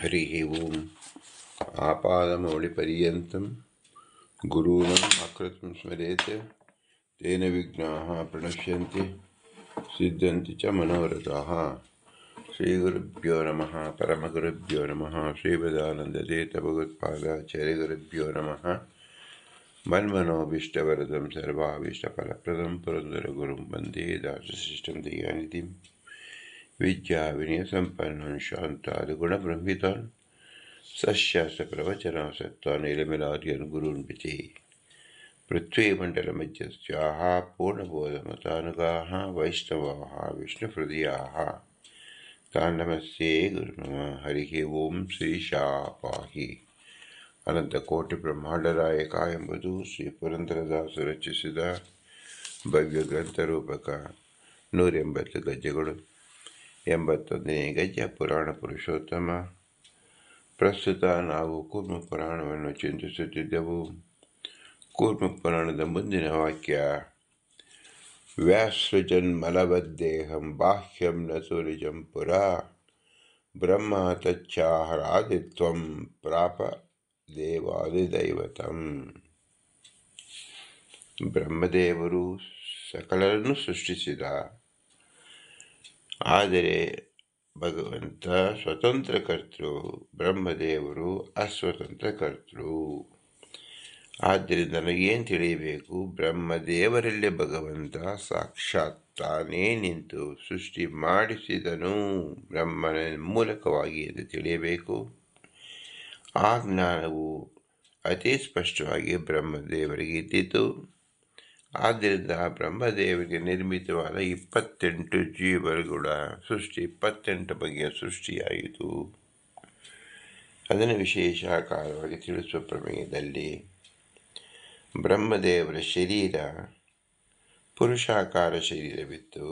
ಹರಿ ಓಂ. ಆಪಾದಮೌಳಿಪರ್ಯಂతం ಗುರೂಣಾಂ ಆಕೃತಿಂ ಸ್ಮರೇತ್ ತೇನ ವಿಘ್ನಾಃ ಪ್ರಣಶ್ಯಂತಿ ಸಿದ್ಧಂತಿ ಚ ಮನೋರಥಾಃ. ಶ್ರೀಗುರುಭ್ಯೋ ನಮಃ. ಪರಮಗುರುಭ್ಯೋ ನಮಃ. ಶ್ರೀಮದಾನಂದತೀರ್ಥ ಭಗವತ್ಪಾದಾಚಾರ್ಯಗುರುಭ್ಯೋ ನಮಃ. ಮನ್ಮನೋಭೀಷ್ಟವರದಂ ಸರ್ವಾಭೀಷ್ಟಫಲಪ್ರದಂ ಪುರಂದರಗುರುಂ ವಂದೇ ದಾಸಶಿಷ್ಟಂ ದಯಾನಿಧಿಂ ವಿದ್ಯಾ ವಿನಯ ಸಂಪನ್ನಂ ಶಾಂತಾದಿಗುಣಬ್ರಹ್ಮಿತಾನ್ ಸಶ್ಯಾಸ್ತ್ರ ಪ್ರವಚನಾಸಕ್ತಾನ್ ಇಳಮಿಲಾರ್ಯನ್ ಗುರುನ್ ಭಜೆ. ಪೃಥ್ವೀಮಂಡಲಮಧ್ಯಸ್ಥ್ಯಾಃ ಪೂರ್ಣಬೋಧಮತಾನುಗಾಃ ವೈಷ್ಣವಾಃ ವಿಷ್ಣುಹೃದಯಾಃ ತಾನ್ ನಮಸ್ತೆ ಗುರುನಮಃ. ಹರಿ ಓಂ. ಶ್ರೀಶಾ ಪಾಹಿ. ಅನಂತಕೋಟಿ ಬ್ರಹ್ಮಾಂಡರಾಯಕ ಎಂಬುದು ಶ್ರೀ ಪುರಂದರದಾಸರು ರಚಿಸಿದ ಭವ್ಯ ಗ್ರಂಥರೂಪಕ. 180 ಗಜ್ಜೆಗಳು. 81ನೇ ಗಜ್ಜ ಪುರಾಣ ಪುರುಷೋತ್ತಮ. ಪ್ರಸ್ತುತ ನಾವು ಕೂರ್ಮ ಪುರಾಣವನ್ನು ಚಿಂತಿಸುತ್ತಿದ್ದೆವು. ಕೂರ್ಮ ಪುರಾಣದ ಮುಂದಿನ ವಾಕ್ಯ: ವ್ಯಾಸೃಜನ್ಮಲವದ್ದೇಹಂ ಬಾಹ್ಯಂ ನ ಸುರಿಜಂ ಪುರ ಬ್ರಹ್ಮ ತಚ್ಚಾಹರಾದಿತ್ವಂ ಪ್ರಾಪ ದೇವಾದಿದೈವತಂ. ಬ್ರಹ್ಮದೇವರು ಸಕಲರನ್ನು ಸೃಷ್ಟಿಸಿದ, ಆದರೆ ಭಗವಂತ ಸ್ವತಂತ್ರ ಕರ್ತೃ, ಬ್ರಹ್ಮದೇವರು ಅಸ್ವತಂತ್ರ ಕರ್ತೃ. ಆದ್ದರಿಂದ ನನಗೇನು ತಿಳಿಯಬೇಕು? ಬ್ರಹ್ಮದೇವರಲ್ಲಿ ಭಗವಂತ ಸಾಕ್ಷಾತ್ ತಾನೇ ನಿಂತು ಸೃಷ್ಟಿ ಮಾಡಿಸಿದನು ಬ್ರಹ್ಮನ ಮೂಲಕವಾಗಿ ಎಂದು ತಿಳಿಯಬೇಕು. ಆ ಜ್ಞಾನವು ಅತಿ ಸ್ಪಷ್ಟವಾಗಿ ಬ್ರಹ್ಮದೇವರಿಗೆ ಇದ್ದಿತು. ಆದ್ದರಿಂದ ಬ್ರಹ್ಮದೇವರಿಗೆ ನಿರ್ಮಿತವಾದ 28 ಜೀವರುಗಳ ಸೃಷ್ಟಿ, 28 ಬಗೆಯ ಸೃಷ್ಟಿಯಾಯಿತು. ಅದನ್ನು ವಿಶೇಷಾಕಾರವಾಗಿ ತಿಳಿಸುವ ಪ್ರಮೇಯದಲ್ಲಿ ಬ್ರಹ್ಮದೇವರ ಶರೀರ ಪುರುಷಾಕಾರ ಶರೀರವಿತ್ತು.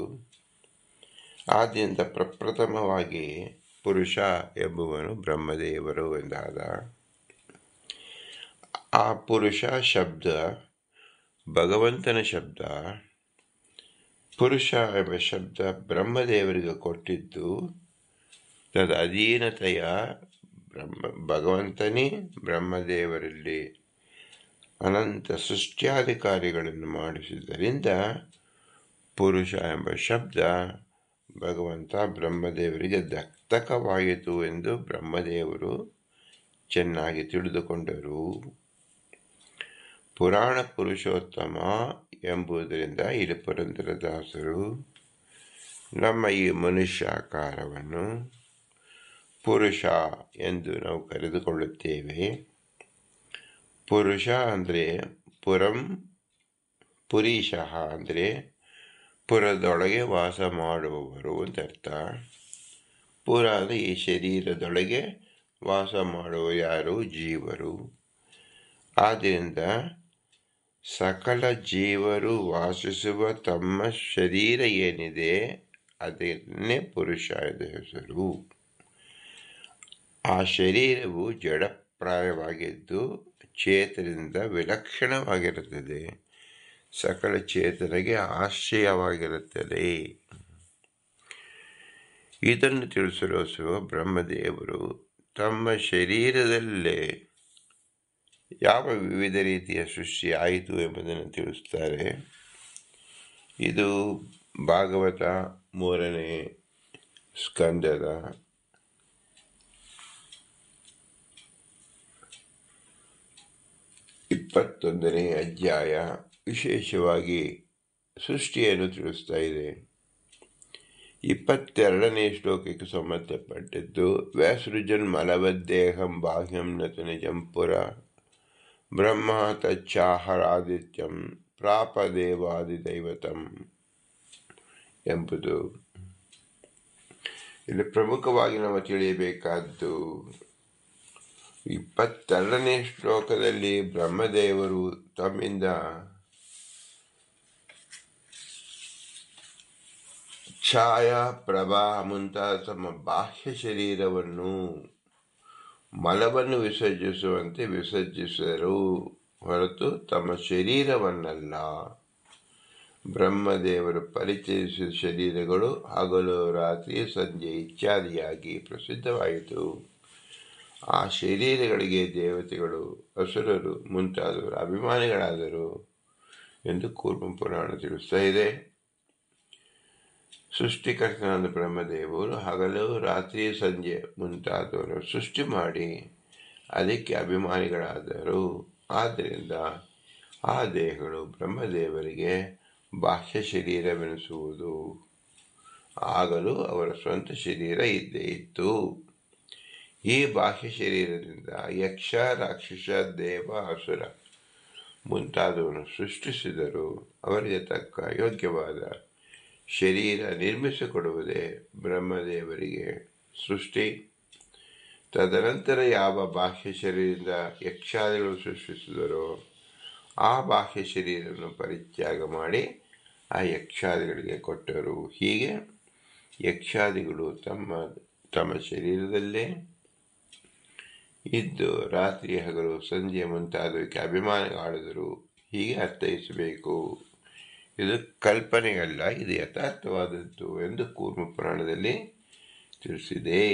ಆದ್ದರಿಂದ ಪ್ರಪ್ರಥಮವಾಗಿ ಪುರುಷ ಎಂಬುವನು ಬ್ರಹ್ಮದೇವರು ಎಂದಾದ. ಆ ಪುರುಷ ಶಬ್ದ ಭಗವಂತನ ಶಬ್ದ. ಪುರುಷ ಎಂಬ ಶಬ್ದ ಬ್ರಹ್ಮದೇವರಿಗೆ ಕೊಟ್ಟಿದ್ದು ತದ ಅಧೀನತೆಯ ಭಗವಂತನೇ ಬ್ರಹ್ಮದೇವರಲ್ಲಿ ಅನಂತ ಸೃಷ್ಟ್ಯಾಧಿಕಾರಿಗಳನ್ನು ಮಾಡಿಸಿದ್ದರಿಂದ ಪುರುಷ ಎಂಬ ಶಬ್ದ ಭಗವಂತ ಬ್ರಹ್ಮದೇವರಿಗೆ ದತ್ತಕವಾಯಿತು ಎಂದು ಬ್ರಹ್ಮದೇವರು ಚೆನ್ನಾಗಿ ತಿಳಿದುಕೊಂಡರು. ಪುರಾಣ ಪುರುಷೋತ್ತಮ ಎಂಬುದರಿಂದ ಇಲ್ಲಿ ಪುರಂದರದಾಸರು ನಮ್ಮ ಈ ಮನುಷ್ಯಾಕಾರವನ್ನು ಪುರುಷ ಎಂದು ನಾವು ಕರೆದುಕೊಳ್ಳುತ್ತೇವೆ. ಪುರುಷ ಅಂದರೆ ಪುರೀಶಃ ಅಂದರೆ ಪುರದೊಳಗೆ ವಾಸ ಮಾಡುವವರು ಅಂತ ಅರ್ಥ. ಪುರ ಅಂದರೆ ಈ ಶರೀರದೊಳಗೆ ವಾಸ ಮಾಡುವ ಯಾರು? ಜೀವರು. ಆದ್ದರಿಂದ ಸಕಲ ಜೀವರು ವಾಸಿಸುವ ತಮ್ಮ ಶರೀರ ಏನಿದೆ ಅದನ್ನೇ ಪುರುಷ ಎಂದು ಹೆಸರು. ಆ ಶರೀರವು ಜಡಪ್ರಾಯವಾಗಿದ್ದು ಚೇತನದಿಂದ ವಿಲಕ್ಷಣವಾಗಿರುತ್ತದೆ. ಸಕಲ ಚೇತನಿಗೆ ಆಶ್ರಯವಾಗಿರುತ್ತದೆ. ಇದನ್ನು ತಿಳಿಸಲು ಬ್ರಹ್ಮದೇವರು ತಮ್ಮ ಶರೀರದಲ್ಲೇ ಯಾವ ವಿವಿಧ ರೀತಿಯ ಸೃಷ್ಟಿ ಆಯಿತು ಎಂಬುದನ್ನು ತಿಳಿಸುತ್ತಾರೆ. ಇದು ಭಾಗವತ 3ನೇ ಸ್ಕಂದದ 21ನೇ ಅಧ್ಯಾಯ ವಿಶೇಷವಾಗಿ ಸೃಷ್ಟಿಯನ್ನು ತಿಳಿಸ್ತಾ ಇದೆ. 22ನೇ ಶ್ಲೋಕಕ್ಕೆ ಸಂಬಂಧಪಟ್ಟಿದ್ದು ವ್ಯಾಸೃಜನ್ ಮಲವದ್ದೇಹಂ ಬಾಹ್ಯಂ ನತು ನಿಜಂ ಪುರ ಬ್ರಹ್ಮ ತಚ್ಚಾಹರಾದಿತ್ಯಂ ಪ್ರಾಪ ದೇವಾದಿದೈವತಂ ಎಂಬುದು. ಇಲ್ಲಿ ಪ್ರಮುಖವಾಗಿ ನಾವು ತಿಳಿಯಬೇಕಾದ್ದು 22ನೇ ಶ್ಲೋಕದಲ್ಲಿ ಬ್ರಹ್ಮದೇವರು ತಮ್ಮಿಂದ ಛಾಯಾ ಪ್ರಭಾ ಮುಂತಾದ ತಮ್ಮ ಬಾಹ್ಯ ಶರೀರವನ್ನು ಮಲವನ್ನು ವಿಸರ್ಜಿಸುವಂತೆ ವಿಸರ್ಜಿಸಿದರು ಹೊರತು ತಮ್ಮ ಶರೀರವನ್ನಲ್ಲ. ಬ್ರಹ್ಮದೇವರು ಪರಿಚಯಿಸಿದ ಶರೀರಗಳು ಹಗಲು ರಾತ್ರಿ ಸಂಜೆ ಇತ್ಯಾದಿಯಾಗಿ ಪ್ರಸಿದ್ಧವಾಯಿತು. ಆ ಶರೀರಗಳಿಗೆ ದೇವತೆಗಳು ಅಸುರರು ಮುಂತಾದವರು ಅಭಿಮಾನಿಗಳಾದರು ಎಂದು ಕೂರ್ಮ ಪುರಾಣ ತಿಳಿಸ್ತಾ ಇದೆ. ಸೃಷ್ಟಿಕರ್ತನಾದ ಬ್ರಹ್ಮದೇವರು ಹಗಲು ರಾತ್ರಿ ಸಂಜೆ ಮುಂತಾದವರು ಸೃಷ್ಟಿ ಮಾಡಿ ಅದಕ್ಕೆ ಅಭಿಮಾನಿಗಳಾದರು. ಆದ್ದರಿಂದ ಆ ದೇಹಗಳು ಬ್ರಹ್ಮದೇವರಿಗೆ ಬಾಹ್ಯ ಶರೀರವೆನಿಸುವುದು. ಆಗಲೂ ಅವರ ಸ್ವಂತ ಶರೀರ ಇದ್ದೇ ಇತ್ತು. ಈ ಬಾಹ್ಯ ಶರೀರದಿಂದ ಯಕ್ಷ, ರಾಕ್ಷಸ, ದೇವ, ಅಸುರ ಮುಂತಾದವನ್ನು ಸೃಷ್ಟಿಸಿದರು. ಅವರಿಗೆ ತಕ್ಕ ಯೋಗ್ಯವಾದ ಶರೀರ ನಿರ್ಮಿಸಿಕೊಡುವುದೇ ಬ್ರಹ್ಮದೇವರಿಗೆ ಸೃಷ್ಟಿ. ತದನಂತರ ಯಾವ ಬಾಹ್ಯ ಶರೀರದಿಂದ ಯಕ್ಷಾದಿಗಳು ಸೃಷ್ಟಿಸಿದರೋ ಆ ಬಾಹ್ಯ ಶರೀರವನ್ನು ಪರಿತ್ಯಾಗ ಮಾಡಿ ಆ ಯಕ್ಷಾದಿಗಳಿಗೆ ಕೊಟ್ಟರು. ಹೀಗೆ ಯಕ್ಷಾದಿಗಳು ತಮ್ಮ ತಮ್ಮ ಶರೀರದಲ್ಲೇ ಇದ್ದು ರಾತ್ರಿ ಹಗಲು ಸಂಜೆ ಮುಂತಾದವಕ್ಕೆ ಅಭಿಮಾನಿಗಳಾದರು. ಹೀಗೆ ಅರ್ಥೈಸಬೇಕು. ಇದು ಕಲ್ಪನೆಯಲ್ಲ, ಇದು ಯಥಾರ್ಥವಾದದ್ದು ಎಂದು ಕೂರ್ಮ ಪುರಾಣದಲ್ಲಿ ತಿಳಿಸಿದೆ.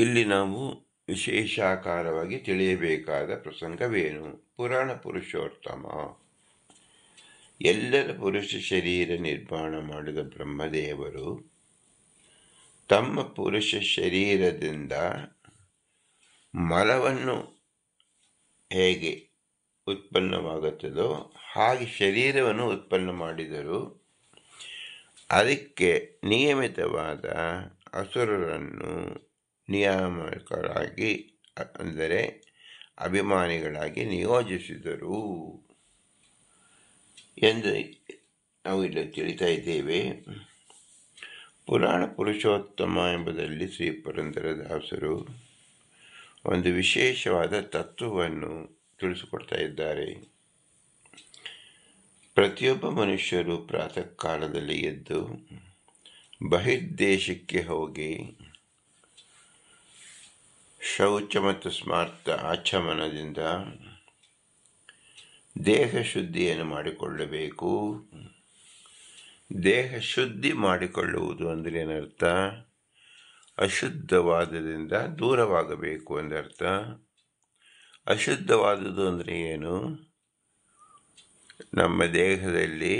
ಇಲ್ಲಿ ನಾವು ವಿಶೇಷಾಕಾರವಾಗಿ ತಿಳಿಯಬೇಕಾದ ಪ್ರಸಂಗವೇನು? ಪುರಾಣ ಪುರುಷೋತ್ತಮ ಎಲ್ಲರ ಪುರುಷ ಶರೀರ ನಿರ್ಮಾಣ ಮಾಡಿದ ಬ್ರಹ್ಮದೇವರು ತಮ್ಮ ಪುರುಷ ಶರೀರದಿಂದ ಮಲವನ್ನು ಹೇಗೆ ಉತ್ಪನ್ನವಾಗುತ್ತದೋ ಹಾಗೆ ಶರೀರವನ್ನು ಉತ್ಪನ್ನ ಮಾಡಿದರು. ಅದಕ್ಕೆ ನಿಯಮಿತವಾದ ಅಸುರರನ್ನು ನಿಯಾಮಕರಾಗಿ ಅಂದರೆ ಅಭಿಮಾನಿಗಳಾಗಿ ನಿಯೋಜಿಸಿದರು ಎಂದು ನಾವು ಇಲ್ಲಿ ತಿಳಿತಾ ಇದ್ದೇವೆ. ಪುರಾಣ ಪುರುಷೋತ್ತಮ ಎಂಬುದರಲ್ಲಿ ಶ್ರೀ ಪುರಂದರದಾಸರು ಒಂದು ವಿಶೇಷವಾದ ತತ್ವವನ್ನು ತಿಳಿಸಿಕೊಡ್ತಾ ಇದ್ದಾರೆ. ಪ್ರತಿಯೊಬ್ಬ ಮನುಷ್ಯರು ಪ್ರಾತಃ ಕಾಲದಲ್ಲಿ ಎದ್ದು ಬಹಿರ್ದೇಶಕ್ಕೆ ಹೋಗಿ ಶೌಚ ಮತ್ತು ಸ್ಮಾರ್ತ ಆಚಮನದಿಂದ ದೇಹ ಶುದ್ಧಿಯನ್ನು ಮಾಡಿಕೊಳ್ಳಬೇಕು. ದೇಹ ಶುದ್ಧಿ ಮಾಡಿಕೊಳ್ಳುವುದು ಅಂದರೆ ಏನರ್ಥ? ಅಶುದ್ಧವಾದದಿಂದ ದೂರವಾಗಬೇಕು ಎಂದರ್ಥ. ಅಶುದ್ಧವಾದುದು ಅಂದರೆ ಏನು? ನಮ್ಮ ದೇಹದಲ್ಲಿ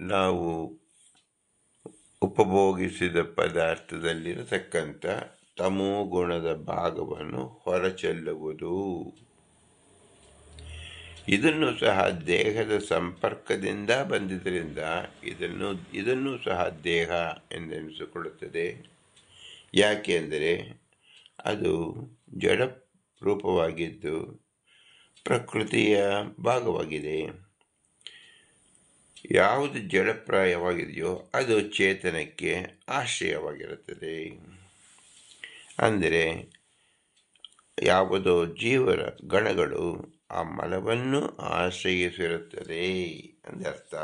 ನಾವು ಉಪಭೋಗಿಸಿದ ಪದಾರ್ಥದಲ್ಲಿರತಕ್ಕಂಥ ತಮೋ ಗುಣದ ಭಾಗವನ್ನು ಹೊರಚೆಲ್ಲುವುದು. ಇದನ್ನು ಸಹ ದೇಹದ ಸಂಪರ್ಕದಿಂದ ಬಂದಿದ್ದರಿಂದ ಇದನ್ನು ಸಹ ದೇಹ ಎಂದೆನಿಸಿಕೊಳ್ಳುತ್ತದೆ. ಯಾಕೆಂದರೆ ಅದು ಜಡ ರೂಪವಾಗಿದ್ದು ಪ್ರಕೃತಿಯ ಭಾಗವಾಗಿದೆ. ಯಾವುದು ಜಡಪ್ರಾಯವಾಗಿದೆಯೋ ಅದು ಚೇತನಕ್ಕೆ ಆಶ್ರಯವಾಗಿರುತ್ತದೆ. ಅಂದರೆ ಯಾವುದೋ ಜೀವರ ಗಣಗಳು ಆ ಮಲವನ್ನು ಆಶ್ರಯಿಸಿರುತ್ತದೆ ಎಂದರ್ಥ.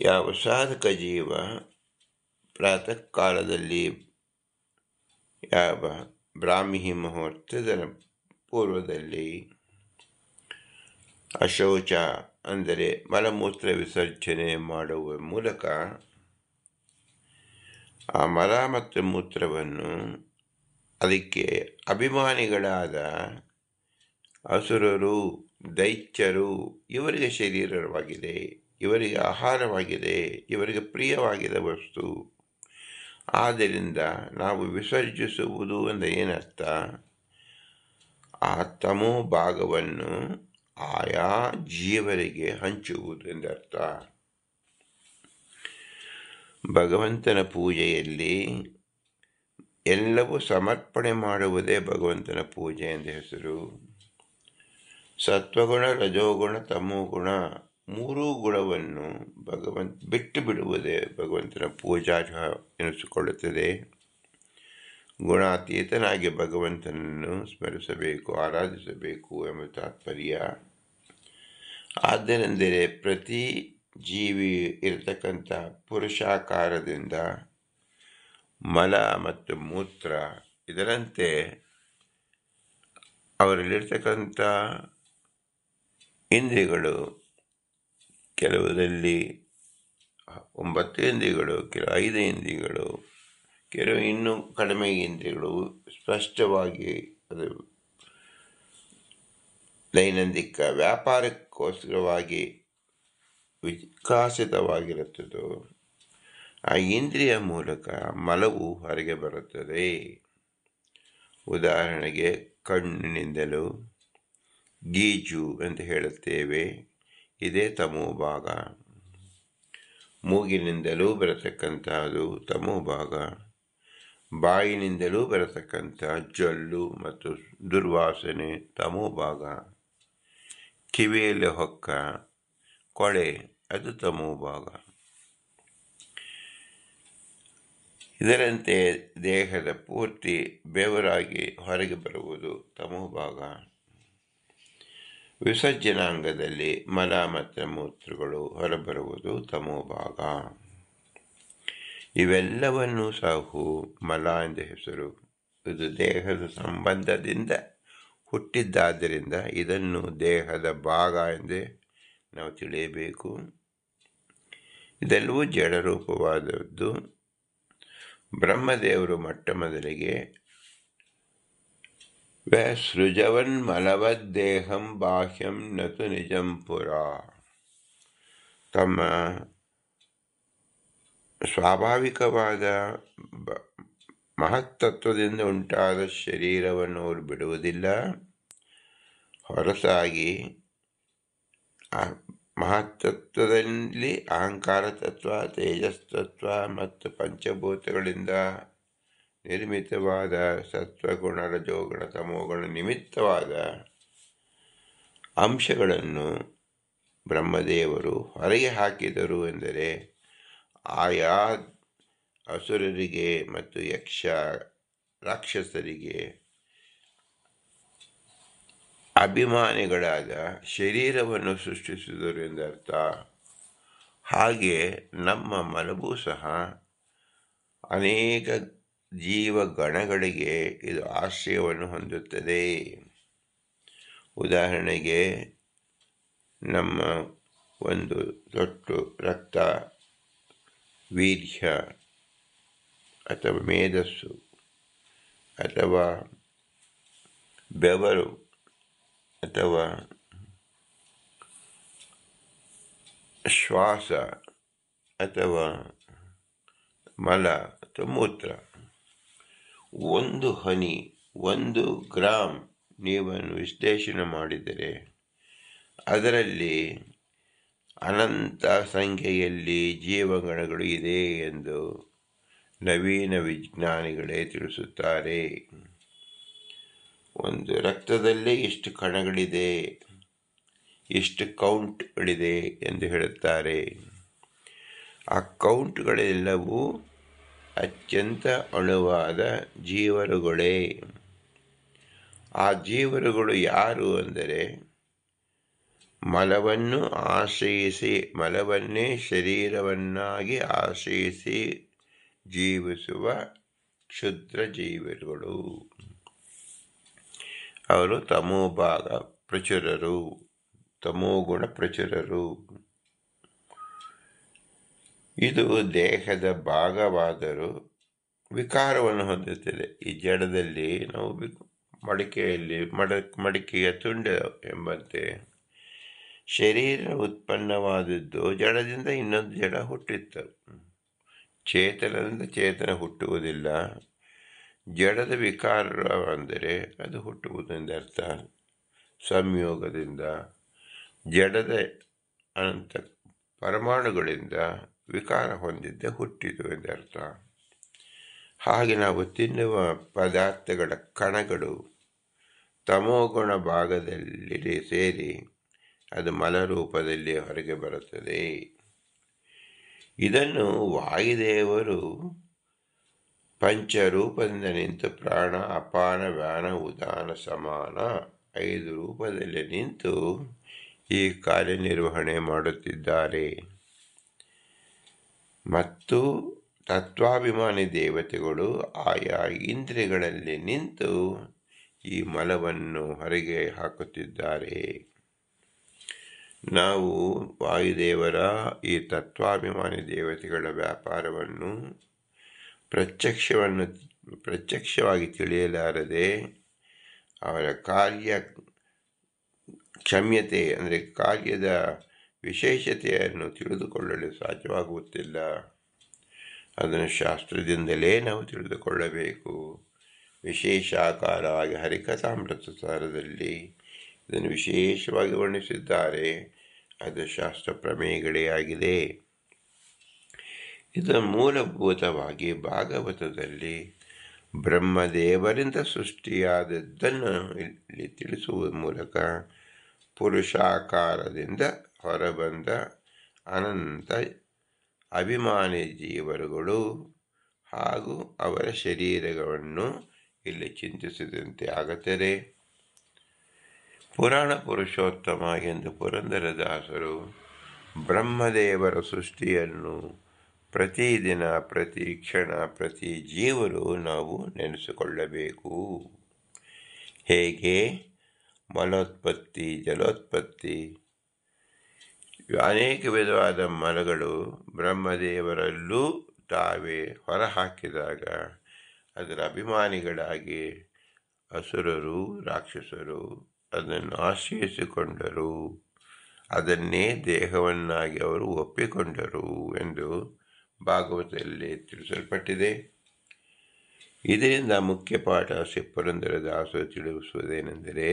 ಯಾವ ಸಾಧಕ ಜೀವ ಪ್ರಾತಃ ಕಾಲದಲ್ಲಿ ಯಾವ ಬ್ರಾಹ್ಮಿ ಮುಹೂರ್ತದ ಪೂರ್ವದಲ್ಲಿ ಅಶೌಚ ಅಂದರೆ ಮಲಮೂತ್ರ ವಿಸರ್ಜನೆ ಮಾಡುವ ಮೂಲಕ ಆ ಮಲ ಮತ್ತು ಮೂತ್ರವನ್ನು ಅದಕ್ಕೆ ಅಭಿಮಾನಿಗಳಾದ ಅಸುರರು, ದೈತ್ಯರು ಇವರಿಗೆ ಶರೀರವಾಗಿದೆ, ಇವರಿಗೆ ಆಹಾರವಾಗಿದೆ, ಇವರಿಗೆ ಪ್ರಿಯವಾಗಿದೆ ವಸ್ತು. ಆದ್ದರಿಂದ ನಾವು ವಿಸರ್ಜಿಸುವುದು ಅಂದರೆ ಏನರ್ಥ? ಆ ತಮೋ ಭಾಗವನ್ನು ಆಯಾ ಜೀವರಿಗೆ ಹಂಚುವುದು ಎಂದರ್ಥ. ಭಗವಂತನ ಪೂಜೆಯಲ್ಲಿ ಎಲ್ಲವೂ ಸಮರ್ಪಣೆ ಮಾಡುವುದೇ ಭಗವಂತನ ಪೂಜೆ ಎಂದ ಹೆಸರು. ಸತ್ವಗುಣ, ರಜೋಗುಣ, ತಮೋಗುಣ ಮೂರೂ ಗುಣವನ್ನು ಬಿಟ್ಟು ಬಿಡುವುದೇ ಭಗವಂತನ ಪೂಜಾ ಎನಿಸಿಕೊಳ್ಳುತ್ತದೆ. ಗುಣಾತೀತನಾಗಿ ಭಗವಂತನನ್ನು ಸ್ಮರಿಸಬೇಕು, ಆರಾಧಿಸಬೇಕು ಎಂಬ ತಾತ್ಪರ್ಯ. ಆದ್ದರಿಂದಲೇ ಪ್ರತಿ ಜೀವಿ ಇರತಕ್ಕಂಥ ಪುರುಷಾಕಾರದಿಂದ ಮಲ ಮತ್ತು ಮೂತ್ರ ಇದರಂತೆ ಅವರಲ್ಲಿರ್ತಕ್ಕಂಥ ಇಂದ್ರಿಯಗಳು ಕೆಲವುದಲ್ಲಿ 9 ಇಂದ್ರಿಯಗಳು, ಕೆಲವು 5 ಇಂದ್ರಿಯಗಳು, ಕೆಲವು ಇನ್ನೂ ಕಡಿಮೆ ಇಂದ್ರಿಯಗಳು ಸ್ಪಷ್ಟವಾಗಿ ಅದು ದೈನಂದಿಕ ವ್ಯಾಪಾರಕ್ಕೋಸ್ಕರವಾಗಿ ವಿಕಾಸಿತವಾಗಿರುತ್ತದೋ ಆ ಇಂದ್ರಿಯ ಮೂಲಕ ಮಲವು ಹೊರಗೆ ಬರುತ್ತದೆ. ಉದಾಹರಣೆಗೆ ಕಣ್ಣಿನಿಂದಲೂ ಗೀಜು ಅಂತ ಹೇಳುತ್ತೇವೆ, ಇದೇ ತಮೋಭಾಗ. ಮೂಗಿನಿಂದಲೂ ಬರತಕ್ಕಂಥದ್ದು ತಮೋಭಾಗ. ಬಾಯಿನಿಂದಲೂ ಬರತಕ್ಕಂಥ ಜೊಲ್ಲು ಮತ್ತು ದುರ್ವಾಸನೆ ತಮೋಭಾಗ. ಕಿವಿಯಲ್ಲಿ ಹೊಕ್ಕ ಕೊಳೆ ಅದು ತಮೋಭಾಗ. ಇದರಂತೆ ದೇಹದ ಪೂರ್ತಿ ಬೆವರಾಗಿ ಹೊರಗೆ ಬರುವುದು ತಮೋಭಾಗ. ವಿಸರ್ಜನಾಂಗದಲ್ಲಿ ಮಲ ಮತ್ತು ಮೂತ್ರಗಳು ಹೊರಬರುವುದು ತಮೋಭಾಗ. ಇವೆಲ್ಲವನ್ನೂ ಸಾಹು ಮಲ ಎಂದ ಹೆಸರು. ಇದು ದೇಹದ ಸಂಬಂಧದಿಂದ ಹುಟ್ಟಿದ್ದಾದ್ದರಿಂದ ಇದನ್ನು ದೇಹದ ಭಾಗ ಎಂದೇ ನಾವು ತಿಳಿಯಬೇಕು. ಇದೆಲ್ಲವೂ ಜಡರೂಪವಾದದ್ದು. ಬ್ರಹ್ಮದೇವರು ಮೊಟ್ಟ ಮೊದಲಿಗೆ ಸೃಜವನ್ಮಲವದ್ದೇಹಂ ಬಾಹ್ಯಂ ನತು ನಿಜಂ ಪುರ, ತಮ್ಮ ಸ್ವಾಭಾವಿಕವಾದ ಮಹತ್ತತ್ವದಿಂದ ಉಂಟಾದ ಶರೀರವನ್ನು ಅವರು ಬಿಡುವುದಿಲ್ಲ. ಹೊರತಾಗಿ ಆ ಮಹತ್ತತ್ವದಲ್ಲಿ ಅಹಂಕಾರ ತತ್ವ, ತೇಜಸ್ತತ್ವ ಮತ್ತು ಪಂಚಭೂತಗಳಿಂದ ನಿರ್ಮಿತವಾದ ಸತ್ವಗುಣ, ರಜೋಗುಣ, ತಮೋಗುಣ ನಿಮಿತ್ತವಾದ ಅಂಶಗಳನ್ನು ಬ್ರಹ್ಮದೇವರು ಹೊರಗೆ ಹಾಕಿದರು ಎಂದರೆ ಆಯಾ ಅಸುರರಿಗೆ ಮತ್ತು ಯಕ್ಷ ರಾಕ್ಷಸರಿಗೆ ಅಭಿಮಾನಿಗಳಾದ ಶರೀರವನ್ನು ಸೃಷ್ಟಿಸಿದರು ಎಂದರ್ಥ. ಹಾಗೆ ನಮ್ಮ ಮಲವೂ ಸಹ ಅನೇಕ ಜೀವಗಣಗಳಿಗೆ ಇದು ಆಶ್ರಯವನ್ನು ಹೊಂದುತ್ತದೆ. ಉದಾಹರಣೆಗೆ ನಮ್ಮ ಒಂದು ತೊಟ್ಟು ರಕ್ತ, ವೀರ್ಯ ಅಥವಾ ಮೇಧಸ್ಸು ಅಥವಾ ಬೆವರು ಅಥವಾ ಶ್ವಾಸ ಅಥವಾ ಮಲ ಅಥವಾ ಮೂತ್ರ, 1 ಹನಿ 1 ಗ್ರಾಂ ನೀವನ್ನು ವಿಶ್ಲೇಷಣೆ ಮಾಡಿದರೆ ಅದರಲ್ಲಿ ಅನಂತ ಸಂಖ್ಯೆಯಲ್ಲಿ ಜೀವಗಣಗಳು ಇದೆ ಎಂದು ನವೀನ ವಿಜ್ಞಾನಿಗಳೇ ತಿಳಿಸುತ್ತಾರೆ. ಒಂದು ರಕ್ತದಲ್ಲೇ ಇಷ್ಟು ಕಣಗಳಿದೆ, ಇಷ್ಟು ಕೌಂಟ್ಗಳಿದೆ ಎಂದು ಹೇಳುತ್ತಾರೆ. ಆ ಕೌಂಟ್ಗಳೆಲ್ಲವೂ ಅತ್ಯಂತ ಅಣುವಾದ ಜೀವರುಗಳೇ. ಆ ಜೀವರುಗಳು ಯಾರು ಅಂದರೆ ಮಲವನ್ನು ಆಶ್ರಯಿಸಿ, ಮಲವನ್ನೇ ಶರೀರವನ್ನಾಗಿ ಆಶ್ರಯಿಸಿ ಜೀವಿಸುವ ಕ್ಷುದ್ರ ಜೀವರುಗಳು. ಅವರು ತಮೋಭಾಗ ಪ್ರಚುರರು, ತಮೋಗುಣ ಪ್ರಚುರರು. ಇದು ದೇಹದ ಭಾಗವಾದರೂ ವಿಕಾರವನ್ನು ಹೊಂದುತ್ತದೆ. ಈ ಜಡದಲ್ಲಿ ನಾವು ಮಡಿಕೆಯಲ್ಲಿ ಮಡಿಕೆಯ ತುಂಡು ಎಂಬಂತೆ ಶರೀರ ಉತ್ಪನ್ನವಾದದ್ದು ಜಡದಿಂದ ಇನ್ನೊಂದು ಜಡ ಹುಟ್ಟಿತ್ತು. ಚೇತನದಿಂದ ಚೇತನ ಹುಟ್ಟುವುದಿಲ್ಲ. ಜಡದ ವಿಕಾರ ಅಂದರೆ ಅದು ಹುಟ್ಟುವುದೆಂದರ್ಥ. ಸಂಯೋಗದಿಂದ ಜಡದ ಅನಂತ ಪರಮಾಣುಗಳಿಂದ ವಿಕಾರ ಹೊಂದಿದ್ದೆ ಹುಟ್ಟಿತು ಎಂದರ್ಥ. ಹಾಗೆ ನಾವು ತಿನ್ನುವ ಪದಾರ್ಥಗಳ ಕಣಗಳು ತಮೋಗುಣ ಭಾಗದಲ್ಲಿ ಸೇರಿ ಅದು ಮಲರೂಪದಲ್ಲಿ ಹೊರಗೆ ಬರುತ್ತದೆ. ಇದನ್ನು ವಾಯುದೇವರು ಪಂಚರೂಪದಿಂದ ನಿಂತು ಪ್ರಾಣ, ಅಪಾನ, ವ್ಯಾನ, ಉದಾನ, ಸಮಾನ 5 ರೂಪದಲ್ಲಿ ನಿಂತು ಈ ಕಾರ್ಯನಿರ್ವಹಣೆ ಮಾಡುತ್ತಿದ್ದಾರೆ. ಮತ್ತು ತತ್ವಾಭಿಮಾನಿ ದೇವತೆಗಳು ಆಯಾ ಇಂದ್ರಿಯಗಳಲ್ಲಿ ನಿಂತು ಈ ಮಲವನ್ನು ಹೊರಗೆ ಹಾಕುತ್ತಿದ್ದಾರೆ. ನಾವು ವಾಯುದೇವರ ಈ ತತ್ವಾಭಿಮಾನಿ ದೇವತೆಗಳ ವ್ಯಾಪಾರವನ್ನು ಪ್ರತ್ಯಕ್ಷವಾಗಿ ತಿಳಿಯಲಾರದೆ ಅವರ ಕ್ಷಮ್ಯತೆ ಅಂದರೆ ಕಾರ್ಯದ ವಿಶೇಷತೆಯನ್ನು ತಿಳಿದುಕೊಳ್ಳಲು ಸಾಧ್ಯವಾಗುತ್ತಿಲ್ಲ. ಅದನ್ನು ಶಾಸ್ತ್ರದಿಂದಲೇ ನಾವು ತಿಳಿದುಕೊಳ್ಳಬೇಕು. ವಿಶೇಷಾಕಾರವಾಗಿ ಹರಿಕಥಾಮೃತ ಸಾರದಲ್ಲಿ ಇದನ್ನು ವಿಶೇಷವಾಗಿ ವರ್ಣಿಸಿದ್ದಾರೆ. ಅದು ಶಾಸ್ತ್ರ ಪ್ರಮೇಯಗಳೇ ಆಗಿದೆ. ಇದು ಮೂಲಭೂತವಾಗಿ ಭಾಗವತದಲ್ಲಿ ಬ್ರಹ್ಮದೇವರಿಂದ ಸೃಷ್ಟಿಯಾದದ್ದನ್ನು ಇಲ್ಲಿ ತಿಳಿಸುವ ಮೂಲಕ ಪುರುಷಾಕಾರದಿಂದ ಹೊರಬಂದ ಅನಂತ ಅಭಿಮಾನಿ ಜೀವರುಗಳು ಹಾಗೂ ಅವರ ಶರೀರಗಳನ್ನು ಇಲ್ಲಿ ಚಿಂತಿಸಿದಂತೆ ಆಗುತ್ತದೆ. ಪುರಾಣ ಪುರುಷೋತ್ತಮ ಎಂದು ಪುರಂದರದಾಸರು ಬ್ರಹ್ಮದೇವರ ಸೃಷ್ಟಿಯನ್ನು ಪ್ರತಿದಿನ ಪ್ರತಿ ಕ್ಷಣ ಪ್ರತಿ ಜೀವರು ನಾವು ನೆನೆಸಿಕೊಳ್ಳಬೇಕು. ಹೇಗೆ ಮಲೋತ್ಪತ್ತಿ, ಜಲೋತ್ಪತ್ತಿ, ಅನೇಕ ವಿಧವಾದ ಮಲಗಳು ಬ್ರಹ್ಮದೇವರಲ್ಲೂ ತಾವೇ ಹೊರಹಾಕಿದಾಗ ಅದರ ಅಭಿಮಾನಿಗಳಾಗಿ ಅಸುರರು, ರಾಕ್ಷಸರು ಅದನ್ನು ಆಶ್ರಯಿಸಿಕೊಂಡರು. ಅದನ್ನೇ ದೇಹವನ್ನಾಗಿ ಅವರು ಒಪ್ಪಿಕೊಂಡರು ಎಂದು ಭಾಗವತದಲ್ಲಿ ತಿಳಿಸಲ್ಪಟ್ಟಿದೆ. ಇದರಿಂದ ಮುಖ್ಯ ಪಾಠ ಪುರಂದರದಾಸರು ತಿಳಿಸುವುದೇನೆಂದರೆ,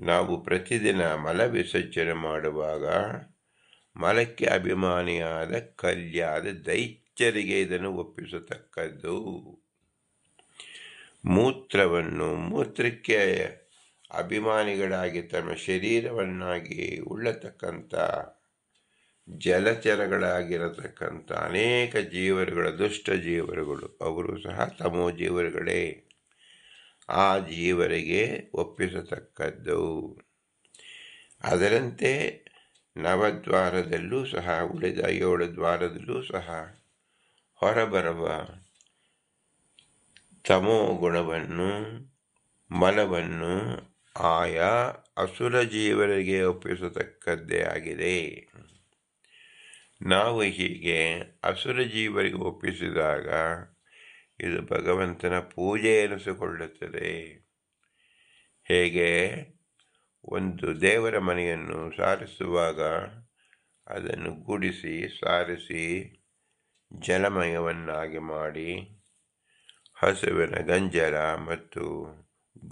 ನಾವು ಪ್ರತಿದಿನ ಮಲ ವಿಸರ್ಜನೆ ಮಾಡುವಾಗ ಮಲಕ್ಕೆ ಅಭಿಮಾನಿಯಾದ ಕಲ್ಯಾದ ದೈತ್ಯರಿಗೆ ಇದನ್ನು ಒಪ್ಪಿಸತಕ್ಕದ್ದು. ಮೂತ್ರಕ್ಕೆ ಅಭಿಮಾನಿಗಳಾಗಿ ತಮ್ಮ ಶರೀರವನ್ನಾಗಿ ಉಳ್ಳತಕ್ಕಂಥ ಜಲಚರಗಳಾಗಿರತಕ್ಕಂಥ ಅನೇಕ ಜೀವರುಗಳ ದುಷ್ಟ ಜೀವರುಗಳು, ಅವರು ಸಹ ತಮೋ ಜೀವರುಗಳೇ. ಆ ಜೀವರಿಗೆ ಒಪ್ಪಿಸತಕ್ಕದ್ದು. ಅದರಂತೆ ನವದ್ವಾರದಲ್ಲೂ ಸಹ ಉಳಿದ 7 ದ್ವಾರದಲ್ಲೂ ಸಹ ಹೊರಬರುವ ತಮೋ ಗುಣವನ್ನು, ಮಲವನ್ನು ಆಯಾ ಅಸುರ ಜೀವರಿಗೆ ಒಪ್ಪಿಸತಕ್ಕದ್ದೇ ಆಗಿದೆ. ನಾವು ಹೀಗೆ ಅಸುರ ಜೀವರಿಗೆ ಒಪ್ಪಿಸಿದಾಗ ಇದು ಭಗವಂತನ ಪೂಜೆ ಎನಿಸಿಕೊಳ್ಳುತ್ತದೆ. ಹೇಗೆ ಒಂದು ದೇವರ ಮನೆಯನ್ನು ಸಾರಿಸುವಾಗ ಅದನ್ನು ಗುಡಿಸಿ ಸಾರಿಸಿ ಜಲಮಯವನ್ನಾಗಿ ಮಾಡಿ ಹಸುವಿನ ಗಂಜಲ ಮತ್ತು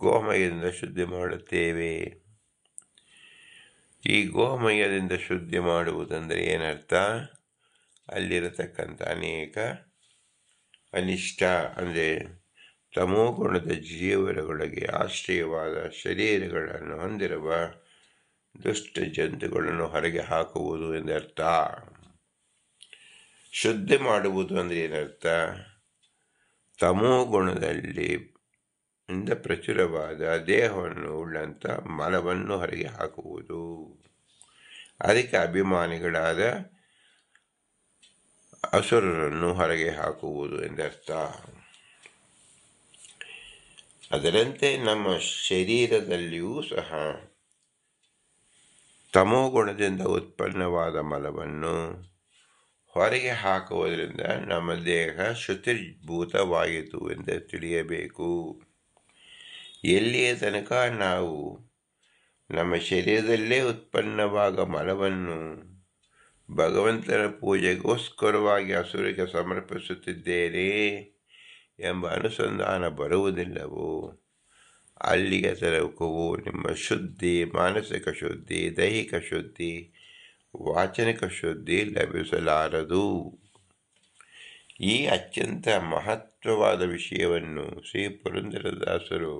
ಗೋಮಯದಿಂದ ಶುದ್ಧಿ ಮಾಡುತ್ತೇವೆ. ಈ ಗೋಮಯದಿಂದ ಶುದ್ಧಿ ಮಾಡುವುದೆಂದರೆ ಏನರ್ಥ? ಅಲ್ಲಿರತಕ್ಕಂಥ ಅನೇಕ ಅನಿಷ್ಟ ಅಂದರೆ ತಮೋಗುಣದ ಜೀವರಗಳಿಗೆ ಆಶ್ರಯವಾದ ಶರೀರಗಳನ್ನು ಹೊಂದಿರುವ ದುಷ್ಟ ಜಂತುಗಳನ್ನು ಹೊರಗೆ ಹಾಕುವುದು ಎಂದರ್ಥ. ಶುದ್ಧಿ ಮಾಡುವುದು ಅಂದರೆ ಏನರ್ಥ? ತಮೋಗುಣದಲ್ಲಿ ಪ್ರಚುರವಾದ ದೇಹವನ್ನು ಉಳ್ಳಂಥ ಮಲವನ್ನು ಹೊರಗೆ ಹಾಕುವುದು. ಅದಕ್ಕೆ ಅಭಿಮಾನಿಗಳಾದ ಅಸುರರನ್ನು ಹೊರಗೆ ಹಾಕುವುದು ಎಂದರ್ಥ. ಅದರಂತೆ ನಮ್ಮ ಶರೀರದಲ್ಲಿಯೂ ಸಹ ತಮೋಗುಣದಿಂದ ಉತ್ಪನ್ನವಾದ ಮಲವನ್ನು ಹೊರಗೆ ಹಾಕುವುದರಿಂದ ನಮ್ಮ ದೇಹ ಶುಚಿರ್ಭೂತವಾಯಿತು ಎಂದು ತಿಳಿಯಬೇಕು. ಎಲ್ಲಿಯ ತನಕ ನಾವು ನಮ್ಮ ಶರೀರದಲ್ಲೇ ಉತ್ಪನ್ನವಾದ ಮಲವನ್ನು ಭಗವಂತನ ಪೂಜೆಗೋಸ್ಕರವಾಗಿ ಅಸುರಿಗೆ ಸಮರ್ಪಿಸುತ್ತಿದ್ದೇನೆ ಎಂಬ ಅನುಸಂಧಾನ ಬರುವುದಿಲ್ಲವೋ ಅಲ್ಲಿಯ ತನಕವೂ ನಿಮ್ಮ ಶುದ್ಧಿ, ಮಾನಸಿಕ ಶುದ್ಧಿ, ದೈಹಿಕ ಶುದ್ಧಿ, ವಾಚನಿಕ ಶುದ್ಧಿ ಲಭಿಸಲಾರದು. ಈ ಅತ್ಯಂತ ಮಹತ್ವವಾದ ವಿಷಯವನ್ನು ಶ್ರೀ ಪುರಂದರದಾಸರು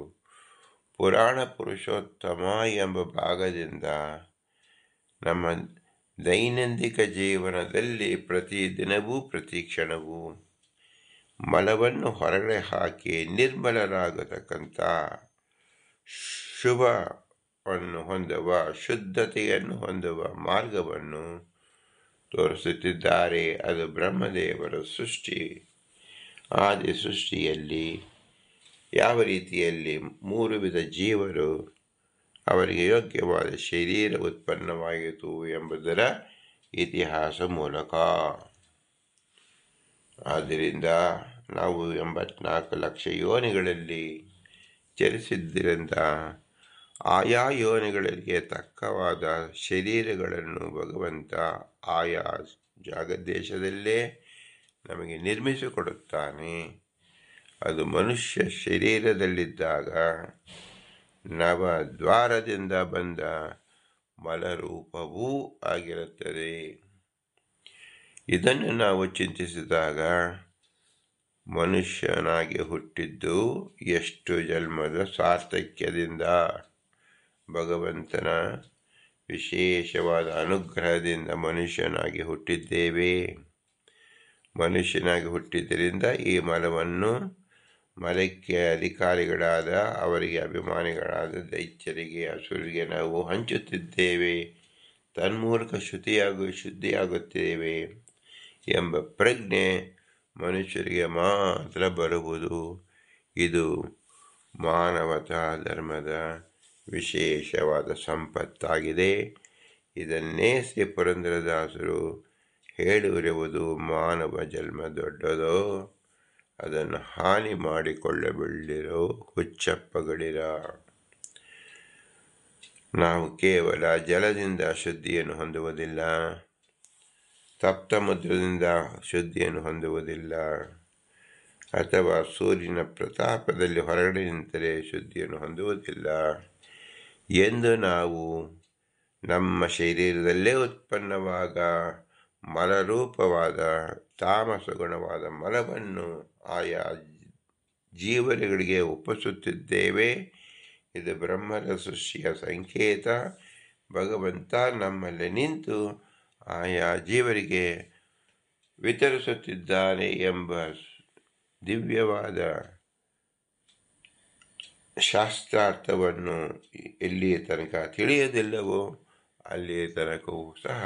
ಪುರಾಣ ಪುರುಷೋತ್ತಮ ಎಂಬ ಭಾಗದಿಂದ ನಮ್ಮ ದೈನಂದಿಕ ಜೀವನದಲ್ಲಿ ಪ್ರತಿದಿನವೂ ಪ್ರತಿ ಕ್ಷಣವೂ ಮಲವನ್ನು ಹೊರಗಡೆ ಹಾಕಿ ನಿರ್ಮಲರಾಗತಕ್ಕಂಥ ಶುಭವನ್ನು ಹೊಂದುವ, ಶುದ್ಧತೆಯನ್ನು ಹೊಂದುವ ಮಾರ್ಗವನ್ನು ತೋರಿಸುತ್ತಿದ್ದಾರೆ. ಅದು ಬ್ರಹ್ಮದೇವರ ಸೃಷ್ಟಿ. ಆದಿ ಸೃಷ್ಟಿಯಲ್ಲಿ ಯಾವ ರೀತಿಯಲ್ಲಿ 3 ವಿಧ ಜೀವರು ಅವರಿಗೆ ಯೋಗ್ಯವಾದ ಶರೀರ ಉತ್ಪನ್ನವಾಯಿತು ಎಂಬುದರ ಇತಿಹಾಸ ಮೂಲಕ. ಆದ್ದರಿಂದ ನಾವು 84 ಲಕ್ಷ ಯೋನಿಗಳಲ್ಲಿ ಚಲಿಸಿದ್ದರಿಂದ ಆಯಾ ಯೋನಿಗಳಿಗೆ ತಕ್ಕವಾದ ಶರೀರಗಳನ್ನು ಭಗವಂತ ಆಯಾ ಜಾಗದೇಶದಲ್ಲೇ ನಮಗೆ ನಿರ್ಮಿಸಿಕೊಡುತ್ತಾನೆ. ಅದು ಮನುಷ್ಯ ಶರೀರದಲ್ಲಿದ್ದಾಗ ನವದ್ವಾರದಿಂದ ಬಂದ ಮಲರೂಪವೂ ಆಗಿರುತ್ತದೆ. ಇದನ್ನು ನಾವು ಚಿಂತಿಸಿದಾಗ ಮನುಷ್ಯನಾಗಿ ಹುಟ್ಟಿದ್ದು ಎಷ್ಟು ಜನ್ಮದ ಸಾರ್ಥಕ್ಯದಿಂದ, ಭಗವಂತನ ವಿಶೇಷವಾದ ಅನುಗ್ರಹದಿಂದ ಮನುಷ್ಯನಾಗಿ ಹುಟ್ಟಿದ್ದೇವೆ. ಮನುಷ್ಯನಾಗಿ ಹುಟ್ಟಿದ್ದರಿಂದ ಈ ಮಲವನ್ನು ಮಲಕ್ಕೆ ಅಧಿಕಾರಿಗಳಾದ, ಅವರಿಗೆ ಅಭಿಮಾನಿಗಳಾದ ದೈತ್ಯರಿಗೆ, ಅಸುರರಿಗೆ ನಾವು ಹಂಚುತ್ತಿದ್ದೇವೆ. ತನ್ಮೂಲಕ ಶುದ್ಧಿಯಾಗುತ್ತೇವೆ ಎಂಬ ಪ್ರಜ್ಞೆ ಮನುಷ್ಯರಿಗೆ ಮಾತ್ರ ಬರುವುದು. ಇದು ಮಾನವತಾ ಧರ್ಮದ ವಿಶೇಷವಾದ ಸಂಪತ್ತಾಗಿದೆ. ಇದನ್ನೇ ಶ್ರೀ ಪುರಂದರದಾಸರು ಹೇಳಿರುವುದು, ಮಾನವ ಜನ್ಮ ದೊಡ್ಡದೋ ಅದನ್ನು ಹಾನಿ ಮಾಡಿಕೊಳ್ಳಬಲ್ಲಿರೋ ಹುಚ್ಚಪ್ಪಗಳಿರ. ನಾವು ಕೇವಲ ಜಲದಿಂದ ಶುದ್ಧಿಯನ್ನು ಹೊಂದುವುದಿಲ್ಲ, ಸಪ್ತಮುದ್ರದಿಂದ ಶುದ್ಧಿಯನ್ನು ಹೊಂದುವುದಿಲ್ಲ, ಅಥವಾ ಸೂರ್ಯನ ಪ್ರತಾಪದಲ್ಲಿ ಹೊರಗಡೆ ನಿಂತರೆ ಶುದ್ಧಿಯನ್ನು ಹೊಂದುವುದಿಲ್ಲ ಎಂದು ನಾವು ನಮ್ಮ ಶರೀರದಲ್ಲೇ ಉತ್ಪನ್ನವಾಗ ಮಲರೂಪವಾದ ತಾಮಸ ಗುಣವಾದ ಮಲವನ್ನು ಆಯಾ ಜೀವರುಗಳಿಗೆ ಒಪ್ಪಿಸುತ್ತಿದ್ದೇವೆ. ಇದು ಬ್ರಹ್ಮದ ಸೃಷ್ಟಿಯ ಸಂಕೇತ. ಭಗವಂತ ನಮ್ಮಲ್ಲಿ ನಿಂತು ಆಯಾ ಜೀವರಿಗೆ ವಿತರಿಸುತ್ತಿದ್ದಾನೆ ಎಂಬ ದಿವ್ಯವಾದ ಶಾಸ್ತ್ರಾರ್ಥವನ್ನು ಎಲ್ಲಿಯ ತನಕ ತಿಳಿಯದಿಲ್ಲವೋ ಅಲ್ಲಿಯ ತನಕವೂ ಸಹ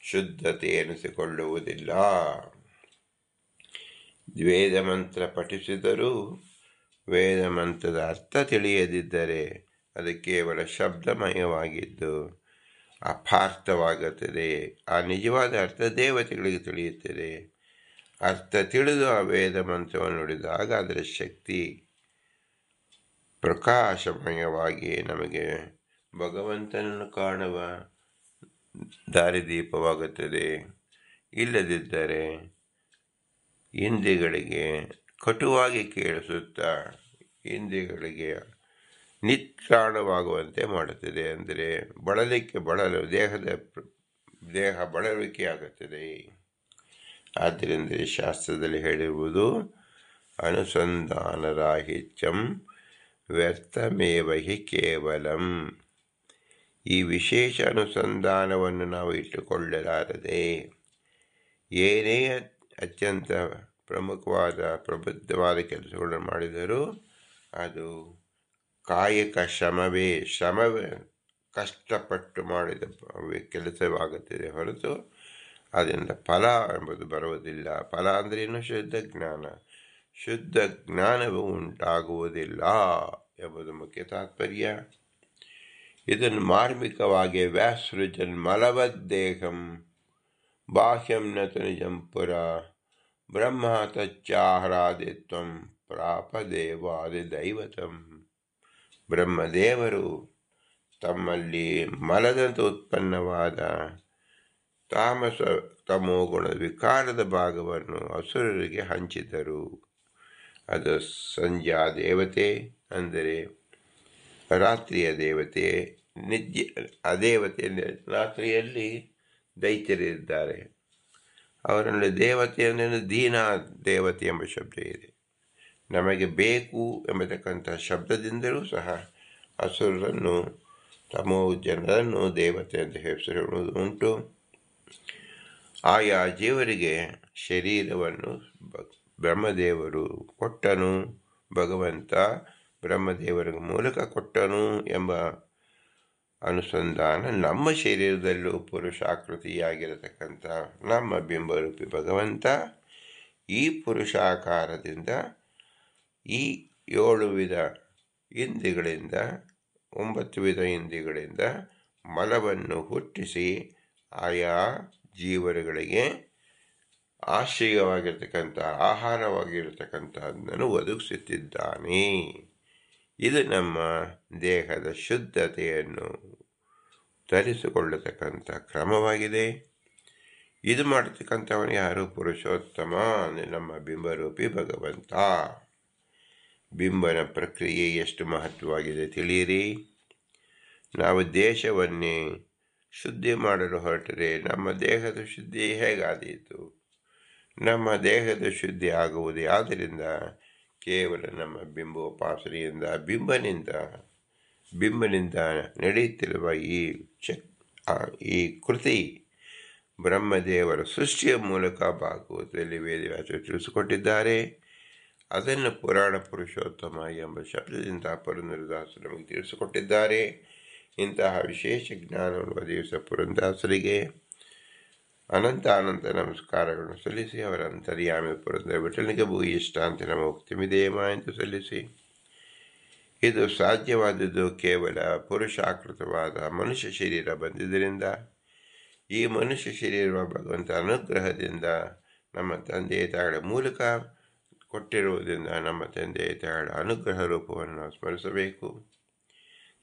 ಶುದ್ಧತೆ ಎನಿಸಿಕೊಳ್ಳುವುದಿಲ್ಲ. ವೇದ ಮಂತ್ರ ಪಠಿಸಿದರೂ ವೇದ ಮಂತ್ರದ ಅರ್ಥ ತಿಳಿಯದಿದ್ದರೆ ಅದು ಕೇವಲ ಶಬ್ದಮಯವಾಗಿದ್ದು ಅಪಾರ್ಥವಾಗುತ್ತದೆ. ಆ ನಿಜವಾದ ಅರ್ಥ ದೇವತೆಗಳಿಗೆ ತಿಳಿಯುತ್ತದೆ. ಅರ್ಥ ತಿಳಿದು ಆ ವೇದ ಮಂತ್ರವನ್ನು ನುಡಿದಾಗ ಅದರ ಶಕ್ತಿ ಪ್ರಕಾಶಮಯವಾಗಿ ನಮಗೆ ಭಗವಂತನನ್ನು ಕಾಣುವ ದಾರಿದೀಪವಾಗುತ್ತದೆ. ಇಲ್ಲದಿದ್ದರೆ ಇಂದ್ರಿಯಗಳಿಗೆ ಕಟುವಾಗಿ ಕೇಳಿಸುತ್ತಾ ಇಂದ್ರಿಯಗಳಿಗೆ ನಿತ್ರಾಣವಾಗುವಂತೆ ಮಾಡುತ್ತದೆ. ಅಂದರೆ ಬಳಲು ದೇಹ ಬಳಲಿಕೆಯಾಗುತ್ತದೆ. ಆದ್ದರಿಂದ ಶಾಸ್ತ್ರದಲ್ಲಿ ಹೇಳಿರುವುದು ಅನುಸಂಧಾನರಾಹಿತ್ಯಂ ವ್ಯರ್ಥಮೇವ ಹಿ ಕೇವಲಂ. ಈ ವಿಶೇಷ ಅನುಸಂಧಾನವನ್ನು ನಾವು ಇಟ್ಟುಕೊಳ್ಳಲಾರದೆ ಏನೇ ಅತ್ಯಂತ ಪ್ರಮುಖವಾದ ಪ್ರಬುದ್ಧವಾದ ಕೆಲಸಗಳನ್ನು ಮಾಡಿದರೂ ಅದು ಕಾಯಿಕ ಶ್ರಮವೇ ಕಷ್ಟಪಟ್ಟು ಮಾಡಿದ ಕೆಲಸವಾಗುತ್ತದೆ ಹೊರತು ಅದರಿಂದ ಫಲ ಎಂಬುದು ಬರುವುದಿಲ್ಲ. ಫಲ ಅಂದ್ರೇನು? ಶುದ್ಧ ಜ್ಞಾನವು ಉಂಟಾಗುವುದಿಲ್ಲ ಎಂಬುದು ಮುಖ್ಯ ತಾತ್ಪರ್ಯ. ಇದನ್ನು ಮಾರ್ಮಿಕವಾಗಿ ವ್ಯಾಸೃಜನ್ ಮಲವದ್ದೇಹಂ ಬಾಹ್ಯಂ ನತು ನಿಜಂ ಪುರ ಬ್ರಹ್ಮ ತಚ್ಚಾಹ್ರಾದಿತ್ವಂ ಪ್ರಾಪದೇವಾದಿ ದೈವತಂ. ಬ್ರಹ್ಮದೇವರು ತಮ್ಮಲ್ಲಿ ಮಲದಂತೆ ಉತ್ಪನ್ನವಾದ ತಾಮಸ ತಮೋಗುಣದ ವಿಕಾರದ ಭಾಗವನ್ನು ಅಸುರರಿಗೆ ಹಂಚಿದರು. ಅದು ಸಂಧ್ಯಾ ದೇವತೆ ಅಂದರೆ ರಾತ್ರಿಯ ದೇವತೆ. ದೇವತೆ ರಾತ್ರಿಯಲ್ಲಿ ದೈತ್ಯರಿದ್ದಾರೆ. ಅವರಲ್ಲಿ ದೇವತೆ ಅಂದರೆ ದೀನಾ ದೇವತೆ ಎಂಬ ಶಬ್ದ ಇದೆ. ನಮಗೆ ಬೇಕು ಎಂಬತಕ್ಕಂಥ ಶಬ್ದದಿಂದಲೂ ಸಹ ಅಸುರರನ್ನು ತಮೋ ಜನರನ್ನು ದೇವತೆ ಅಂತ ಹೆಸರಿಡುವುದು ಉಂಟು. ಆಯಾ ಜೀವರಿಗೆ ಶರೀರವನ್ನು ಬ್ರಹ್ಮದೇವರು ಕೊಟ್ಟನು. ಭಗವಂತ ಬ್ರಹ್ಮದೇವರ ಮೂಲಕ ಕೊಟ್ಟನು ಎಂಬ ಅನುಸಂಧಾನ ನಮ್ಮ ಶರೀರದಲ್ಲೂ ಪುರುಷಾಕೃತಿಯಾಗಿರತಕ್ಕಂಥ ನಮ್ಮ ಬಿಂಬರೂಪಿ ಭಗವಂತ ಈ ಪುರುಷಾಕಾರದಿಂದ ಈ 7 ವಿಧ ಇಂದ್ರಿಯಗಳಿಂದ 9 ವಿಧ ಇಂದ್ರಿಯಗಳಿಂದ ಮಲವನ್ನು ಹುಟ್ಟಿಸಿ ಆಯಾ ಜೀವರುಗಳಿಗೆ ಆಶ್ರಯವಾಗಿರ್ತಕ್ಕಂಥ ಆಹಾರವಾಗಿರ್ತಕ್ಕಂಥದ್ದನ್ನು ಒದಗಿಸುತ್ತಿದ್ದಾನೆ. ಇದು ನಮ್ಮ ದೇಹದ ಶುದ್ಧತೆಯನ್ನು ತರಿಸಿಕೊಳ್ಳತಕ್ಕಂಥ ಕ್ರಮವಾಗಿದೆ. ಇದು ಮಾಡತಕ್ಕಂಥವನು ಯಾರು? ಪುರುಷೋತ್ತಮ, ಅಂದರೆ ನಮ್ಮ ಬಿಂಬರೂಪಿ ಭಗವಂತ. ಬಿಂಬನ ಪ್ರಕ್ರಿಯೆ ಎಷ್ಟು ಮಹತ್ವವಾಗಿದೆ ತಿಳಿಯಿರಿ. ನಾವು ದೇಶವನ್ನೇ ಶುದ್ಧಿ ಮಾಡಲು ಹೊರಟರೆ ನಮ್ಮ ದೇಹದ ಶುದ್ಧಿ ಹೇಗಾದೀತು? ನಮ್ಮ ದೇಹದ ಶುದ್ಧಿ ಆಗುವುದೇ ಆದ್ದರಿಂದ ಕೇವಲ ನಮ್ಮ ಬಿಂಬೋಪಾಸನೆಯಿಂದ ಬಿಂಬನಿಂದ ನಡೆಯುತ್ತಿರುವ ಈ ಕೃತಿ ಬ್ರಹ್ಮದೇವರ ಸೃಷ್ಟಿಯ ಮೂಲಕ ಭಾಗವತದಲ್ಲಿ ವೇದವ್ಯಾಸರು ತಿಳಿಸಿಕೊಟ್ಟಿದ್ದಾರೆ. ಅದನ್ನು ಪುರಾಣ ಪುರುಷೋತ್ತಮ ಎಂಬ ಶಬ್ದದಿಂದ ಪುರಂದರದಾಸರು ನಮಗೆ ತಿಳಿಸಿಕೊಟ್ಟಿದ್ದಾರೆ. ಇಂತಹ ವಿಶೇಷ ಜ್ಞಾನವನ್ನು ಒದಗಿಸಿದ ಪುರಂದರದಾಸರಿಗೆ ಅನಂತ ನಮಸ್ಕಾರಗಳನ್ನು ಸಲ್ಲಿಸಿ ಅವರ ಅಂತರ್ಯಾಮಿ ಪುರಂದರ ವಿಠಲನಿಗೆ ಭೂಯಿಷ್ಟಾಂತ ನಮ್ಮ ಮುಕ್ತಿಮಿದೇಮ ಎಂದು ಸಲ್ಲಿಸಿ, ಇದು ಸಾಧ್ಯವಾದದ್ದು ಕೇವಲ ಪುರುಷಾಕೃತವಾದ ಮನುಷ್ಯ ಶರೀರ ಬಂದಿದ್ದರಿಂದ, ಈ ಮನುಷ್ಯ ಶರೀರ ಭಗವಂತ ಅನುಗ್ರಹದಿಂದ ನಮ್ಮ ತಂದೆ ತಾಯಿಗಳ ಮೂಲಕ ಕೊಟ್ಟಿರುವುದರಿಂದ ನಮ್ಮ ತಂದೆ ತಾಯಿಗಳ ಅನುಗ್ರಹ ರೂಪವನ್ನು ನಾವು ಸ್ಮರಿಸಬೇಕು.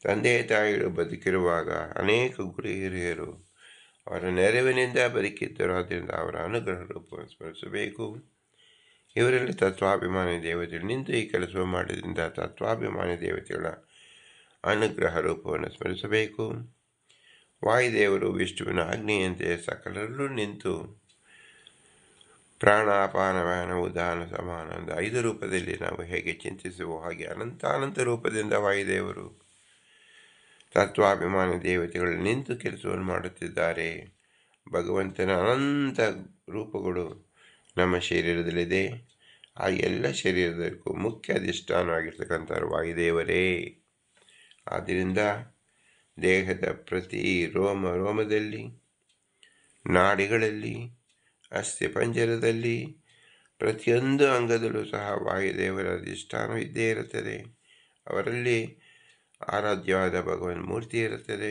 ತಂದೆ ತಾಯಿಗಳು ಬದುಕಿರುವಾಗ ಅನೇಕ ಗುರು ಹಿರಿಯರು ಅವರ ನೆರವಿನಿಂದ ಬದುಕಿದ್ದರು. ಆದ್ದರಿಂದ ಅವರ ಅನುಗ್ರಹ ರೂಪವನ್ನು ಸ್ಮರಿಸಬೇಕು. ಇವರಲ್ಲಿ ತತ್ವಾಭಿಮಾನಿ ದೇವತೆಗಳು ನಿಂತು ಈ ಕೆಲಸವನ್ನು ಮಾಡಿದ್ರಿಂದ ತತ್ವಾಭಿಮಾನಿ ದೇವತೆಗಳ ಅನುಗ್ರಹ ರೂಪವನ್ನು ಸ್ಮರಿಸಬೇಕು. ವಾಯುದೇವರು ವಿಷ್ಣುವಿನ ಆಜ್ಞೆಯಂತೆ ಸಕಲರಲ್ಲೂ ನಿಂತು ಪ್ರಾಣಾಪಾನ ವ್ಯಾನ ಉದಾನ ಸಮಾನ 5 ರೂಪದಲ್ಲಿ ನಾವು ಹೇಗೆ ಚಿಂತಿಸುವ ಹಾಗೆ ಅನಂತ ರೂಪದಿಂದ ವಾಯುದೇವರು ತತ್ವಾಭಿಮಾನಿ ದೇವತೆಗಳು ನಿಂತು ಕೆಲಸವನ್ನು ಮಾಡುತ್ತಿದ್ದಾರೆ. ಭಗವಂತನ ಅನಂತ ರೂಪಗಳು ನಮ್ಮ ಶರೀರದಲ್ಲಿದೆ. ಆ ಎಲ್ಲ ಶರೀರದಕ್ಕೂ ಮುಖ್ಯ ಅಧಿಷ್ಠಾನವಾಗಿರ್ತಕ್ಕಂಥ ವಾಯುದೇವರೇ. ಆದ್ದರಿಂದ ದೇಹದ ಪ್ರತಿ ರೋಮದಲ್ಲಿ, ನಾಡಿಗಳಲ್ಲಿ, ಅಸ್ಥಿಪಂಜರದಲ್ಲಿ, ಪ್ರತಿಯೊಂದು ಅಂಗದಲ್ಲೂ ಸಹ ವಾಯುದೇವರ ಅಧಿಷ್ಠಾನ ಇದ್ದೇ ಇರುತ್ತದೆ. ಅವರಲ್ಲಿ ಆರಾಧ್ಯವಾದ ಭಗವನ್ ಮೂರ್ತಿ ಇರುತ್ತದೆ.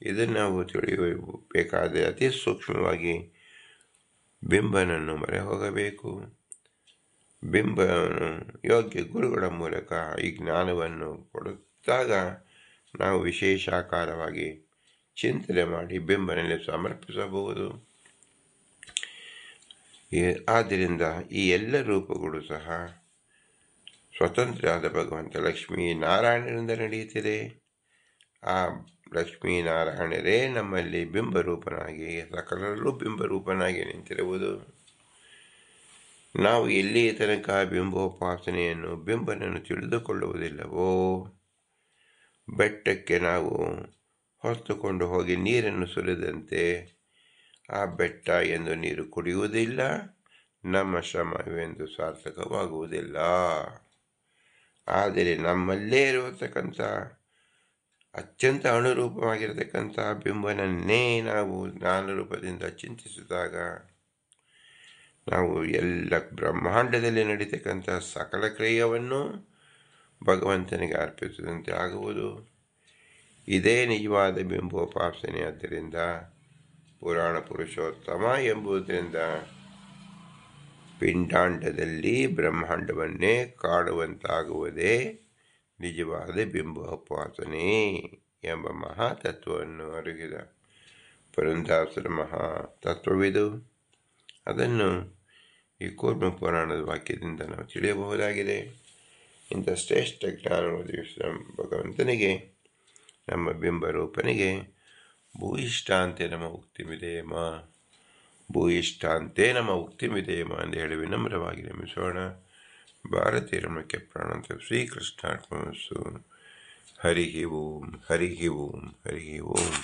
ಇದನ್ನು ನಾವು ತಿಳಿಯಬೇಕಾದರೆ ಅತಿ ಸೂಕ್ಷ್ಮವಾಗಿ ಬಿಂಬನನ್ನು ಮೊರೆ ಹೋಗಬೇಕು. ಬಿಂಬನು ಯೋಗ್ಯ ಗುರುಗಳ ಮೂಲಕ ಈ ಜ್ಞಾನವನ್ನು ಕೊಡುತ್ತಾಗ ನಾವು ವಿಶೇಷಾಕಾರವಾಗಿ ಚಿಂತನೆ ಮಾಡಿ ಬಿಂಬನಲ್ಲಿ ಸಮರ್ಪಿಸಬಹುದು. ಆದ್ದರಿಂದ ಈ ಎಲ್ಲ ರೂಪಗಳು ಸಹ ಸ್ವತಂತ್ರವಾದ ಭಗವಂತ ಲಕ್ಷ್ಮೀನಾರಾಯಣರಿಂದ ನಡೆಯುತ್ತಿದೆ. ಆ ಲಕ್ಷ್ಮೀನಾರಾಯಣರೇ ನಮ್ಮಲ್ಲಿ ಬಿಂಬರೂಪನಾಗಿ ಸಕಲರಲ್ಲೂ ಬಿಂಬರೂಪನಾಗಿ ನಿಂತಿರುವುದು. ನಾವು ಎಲ್ಲಿಯ ತನಕ ಬಿಂಬೋಪಾಸನೆಯನ್ನು ಬಿಂಬನನ್ನು ತಿಳಿದುಕೊಳ್ಳುವುದಿಲ್ಲವೋ, ಬೆಟ್ಟಕ್ಕೆ ನಾವು ಹೊತ್ತುಕೊಂಡು ಹೋಗಿ ನೀರನ್ನು ಸುರಿದಂತೆ ಆ ಬೆಟ್ಟ ಎಂದು ನೀರು ಕುಡಿಯುವುದಿಲ್ಲ, ನಮ್ಮ ಶ್ರಮವೆಂದು ಸಾರ್ಥಕವಾಗುವುದಿಲ್ಲ. ಆದರೆ ನಮ್ಮಲ್ಲೇ ಇರತಕ್ಕಂಥ ಅತ್ಯಂತ ಅನುರೂಪವಾಗಿರತಕ್ಕಂಥ ಬಿಂಬನನ್ನೇ ನಾವು ಜ್ಞಾನರೂಪದಿಂದ ಚಿಂತಿಸಿದಾಗ ನಾವು ಎಲ್ಲ ಬ್ರಹ್ಮಾಂಡದಲ್ಲಿ ನಡೀತಕ್ಕಂಥ ಸಕಲ ಕ್ರಿಯೆಯನ್ನು ಭಗವಂತನಿಗೆ ಅರ್ಪಿಸಿದಂತೆ ಆಗುವುದು. ಇದೇ ನಿಜವಾದ ಬಿಂಬೋಪಾಸನೆ. ಆದ್ದರಿಂದ ಪುರಾಣ ಪುರುಷೋತ್ತಮ ಎಂಬುದರಿಂದ ಪಿಂಡಾಂಡದಲ್ಲಿ ಬ್ರಹ್ಮಾಂಡವನ್ನೇ ಕಾಡುವಂತಾಗುವುದೇ ನಿಜವಾದ ಬಿಂಬೋಪಾಸನೆ ಎಂಬ ಮಹಾತತ್ವವನ್ನು ಅರಿಗಿದ ಪುರಂದರದಾಸರ ಮಹಾತತ್ವವಿದು. ಅದನ್ನು ಈ ಕೂರ್ಮ ಪುರಾಣದ ವಾಕ್ಯದಿಂದ ನಾವು ತಿಳಿಯಬಹುದಾಗಿದೆ. ಇಂಥ ಶ್ರೇಷ್ಠ ಜ್ಞಾನ ಒದಗಿಸಿದ ಭಗವಂತನಿಗೆ, ನಮ್ಮ ಬಿಂಬರೂಪನಿಗೆ ಭೂಯಿಷ್ಠಾಂತೆ ನಮ್ಮ ಉಕ್ತಿಮಿದೇಮ, ಭೂಯಿಷ್ಠಾಂತೆ ನಮ್ಮ ಉಕ್ತಿಮಿದೇಮ ಎಂದು ಹೇಳಿ ವಿನಮ್ರವಾಗಿ ನಮಿಸೋಣ. ಭಾರತೀಯ ರಮಕ್ಕೆ ಪ್ರಾಣಾಂತ ಶ್ರೀಕೃಷ್ಣಾರ್ಪಣಮಸ್ತು. ಹರಿ ಓಂ, ಹರಿ ಓಂ, ಹರಿ ಓಂ.